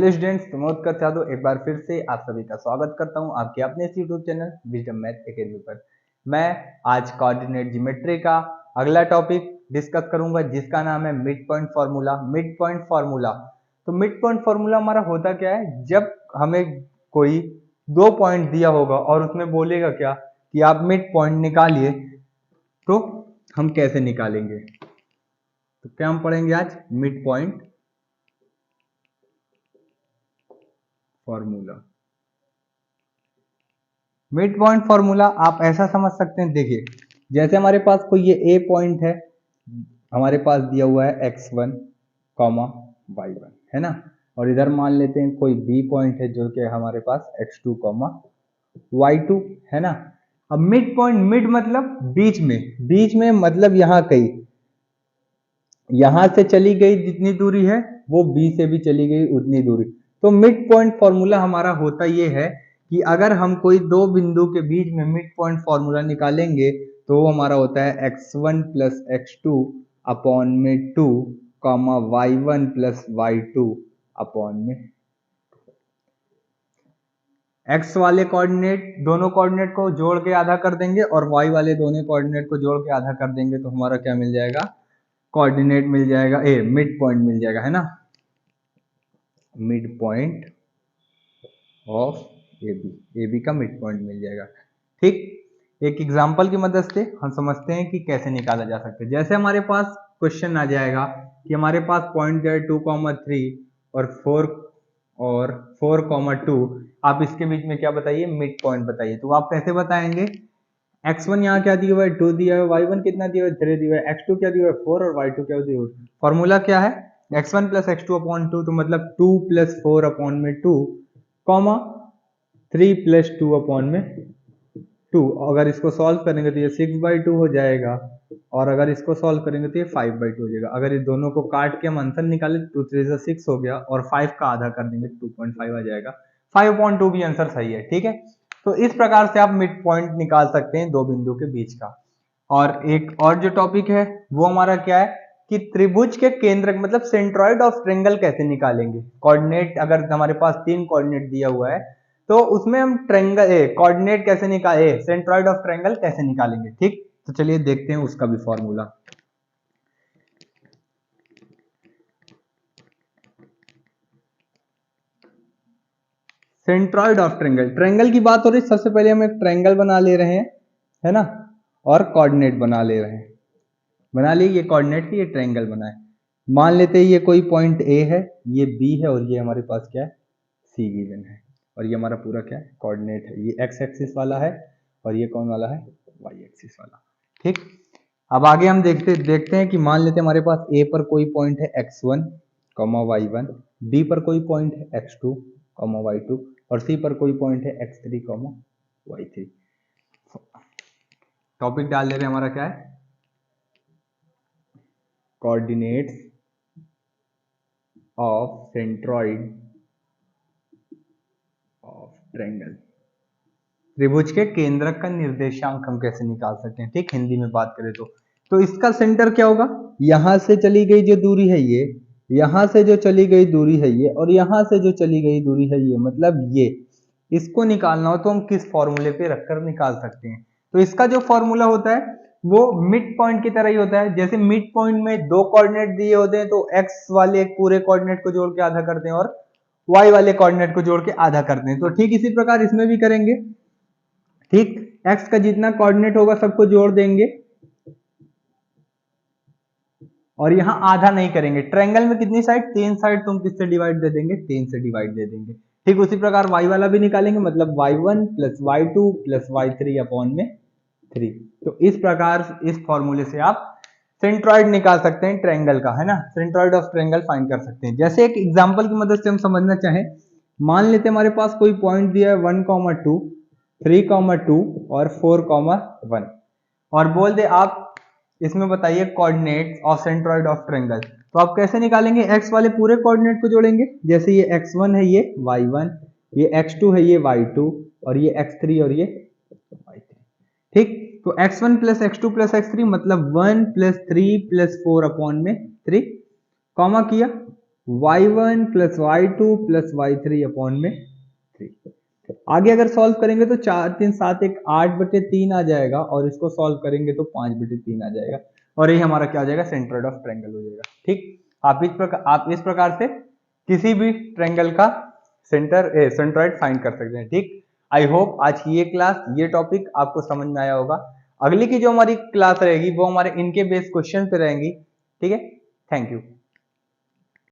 Hello students, Pramod कर साधु एक बार फिर से आप सभी का स्वागत करता हूं आपके अपने इस YouTube channel wisdom math academy पर। मैं आज कोऑर्डिनेट ज्योमेट्री का अगला टॉपिक डिस्कस करूंगा जिसका नाम है mid point formula. Mid point formula, तो मिड पॉइंट फार्मूला हमारा होता क्या है, जब हमें कोई दो पॉइंट दिया होगा और उसमें बोलेगा क्या कि आप मिड पॉइंट निकालिए, तो हम कैसे निकालेंगे। तो क्या हम पढ़ेंगे आज, mid point formula. Mid point formula आप ऐसा समझ सकते हैं, देखिए जैसे हमारे पास कोई ये ए पॉइंट है, हमारे पास दिया हुआ है x1 कॉमा y1 है ना, और इधर मान लेते हैं कोई बी पॉइंट है जो कि हमारे पास x2 कॉमा y2 है ना। अब मिड पॉइंट, मिड मतलब बीच में मतलब यहाँ कहीं, यहां से चली गई जितनी दूरी है वो बी से भी चली गई उतनी दूरी। तो मिड पॉइंट फॉर्मूला हमारा होता ये है कि अगर हम कोई दो बिंदु के बीच में मिड पॉइंट फॉर्मूला निकालेंगे तो वो हमारा होता है x1 प्लस x2 अपॉन में 2 comma y1 plus y2 upon में। x वाले कोऑर्डिनेट, दोनों कोऑर्डिनेट को जोड़ के आधा कर देंगे और y वाले दोनों कोऑर्डिनेट को जोड़ के आधा कर देंगे, तो हमारा क्या मिल जाएगा, कोऑर्डिनेट मिल जाएगा, ए मिड पॉइंट मिल जाएगा है ना, mid point of A B का मिड पॉइंट मिल जाएगा। ठीक, एक एग्जांपल की मदद से हम समझते हैं कि कैसे निकाला जा सकता है। जैसे हमारे पास क्वेश्चन आ जाएगा कि हमारे पास पॉइंट है 2,3 और 4,2, आप इसके बीच में क्या बताइए, मिड पॉइंट बताइए। तो आप कैसे बताएंगे, x1 यहाँ क्या दिया हुआ है 2 दिया हुआ है, y1 कितना दिया हुआ है 3 दिया हुआ है, x2 क्या दिया हुआ है 4 और y2 क्या दिया हुआ है। फॉर्मूला क्या है, x1 प्लस x2 अपॉन 2, तो मतलब 2 प्लस 4 अपॉन में 2 कॉमा 3 प्लस 2 अपॉन में 2। अगर इसको सॉल्व करेंगे तो ये 6/2 हो जाएगा, और अगर इसको सॉल्व करेंगे तो ये 5/2 हो जाएगा। अगर इस दोनों को काट के हम आंसर निकाले 2 3 6 हो गया, और 5 का आधा कर देंगे 2.5 आ जाएगा। 5/2 भी आंसर सही है। ठीक है, तो इस प्रकार से आप मिड पॉइंट निकाल सकते हैं दो बिंदु के बीच का। और एक और जो टॉपिक है वो हमारा क्या है कि त्रिभुज के केंद्रक मतलब सेंट्रॉइड ऑफ ट्रायंगल कैसे निकालेंगे। कोऑर्डिनेट, अगर हमारे पास 3 कोऑर्डिनेट दिया हुआ है तो उसमें हम ट्रायंगल कोऑर्डिनेट कैसे निकाले, सेंट्रॉइड ऑफ ट्रायंगल कैसे निकालेंगे। ठीक, तो चलिए देखते हैं उसका भी formula. Centroid of triangle, triangle की बात हो रही है, सबसे पहले हम एक ट्रायंगल बना ले रहे हैं है ना, और कोऑर्डिनेट बना ले रहे हैं। बना लिए, ये कोऑर्डिनेट की ये ट्रायंगल बना है। मान लेते हैं ये कोई पॉइंट ए है, ये बी है, और ये हमारे पास क्या है, सी गिवन है, और ये हमारा पूरा क्या है, कोऑर्डिनेट है। ये एक्स एक्सिस वाला है और ये कौन वाला है, वाई एक्सिस वाला। ठीक, अब आगे हम देखते हैं कि मान लेते हैं हमारे पास ए पर कोई पॉइंट है x1 y1, बी पर कोई पॉइंट है x2 y2, और सी पर कोई पॉइंट है x3 y3। टॉपिक डाल दे रहे हैं, हमारा क्या है, coordinates of centroid of triangle. त्रिभुज के केंद्रक का निर्देशांक हम कैसे निकाल सकते हैं। ठीक, हिंदी में बात करें तो इसका सेंटर क्या होगा, यहां से चली गई जो दूरी है ये, यहां से जो चली गई दूरी है ये, और यहां से जो चली गई दूरी है ये, मतलब ये, इसको निकालना हो तो हम किस फॉर्मूले पे रखकर निकाल सकते हैं। तो इसका जो फॉर्मूला होता है वो मिड पॉइंट की तरह ही होता है। जैसे मिड पॉइंट में दो कोऑर्डिनेट दिए होते हैं तो एक्स वाले पूरे कोऑर्डिनेट को जोड़ के आधा करते हैं और वाई वाले कोऑर्डिनेट को जोड़ के आधा करते हैं। तो ठीक इसी प्रकार इसमें भी करेंगे। ठीक, x का जितना कोऑर्डिनेट होगा सबको जोड़ देंगे और यहां आधा नहीं करेंगे। ट्रायंगल में कितनी साइड, 3 साइड, तुम किससे डिवाइड दे देंगे, 3 से डिवाइड दे देंगे। ठीक, उसी प्रकार y वाला भी निकालेंगे, मतलब y1 plus y2 plus y3 upon में 3। तो इस प्रकार इस फॉर्मूले से आप सेंट्रॉइड निकाल सकते हैं ट्रायंगल का, है ना, सेंट्रॉइड ऑफ ट्रायंगल फाइंड कर सकते हैं। जैसे एक एग्जांपल की मदद से हम समझना चाहें, मान लेते हैं हमारे पास कोई पॉइंट दिया है 1,2, 3,2 और 4,1, और बोल दे आप इसमें बताइए coordinates of centroid of triangle. तो आप कैसे निकालेंगे, x वाले पूरे कोऑर्डिनेट को जोड़ेंगे, जैसे ये x1 है ये y1, ये x2 है ये y2, और ये x3 और ये y3। ठीक, तो x1 plus x2 plus x3 मतलब 1 प्लस 3 प्लस 4 अपॉन में 3, कॉमा किया y1 plus y2 plus y3 upon में 3। आगे अगर सॉल्व करेंगे तो 4 3 7 1 8/3 आ जाएगा और इसको सॉल्व करेंगे तो 5/3 आ जाएगा और ये हमारा क्या आ जाएगा, सेंट्रोइड ऑफ ट्रायंगल हो जाएगा। ठीक, आप इस प्रकार से किसी भी ट्रायंगल का सेंट्रोइड फाइंड कर सकते हैं। ठीक, आई होप आज की ये क्लास, ये टॉपिक आपको समझ में आया होगा। अगली की जो हमारी क्लास रहेगी वो हमारे इनके बेस्ड क्वेश्चन पे रहेंगी। ठीक है, थैंक यू।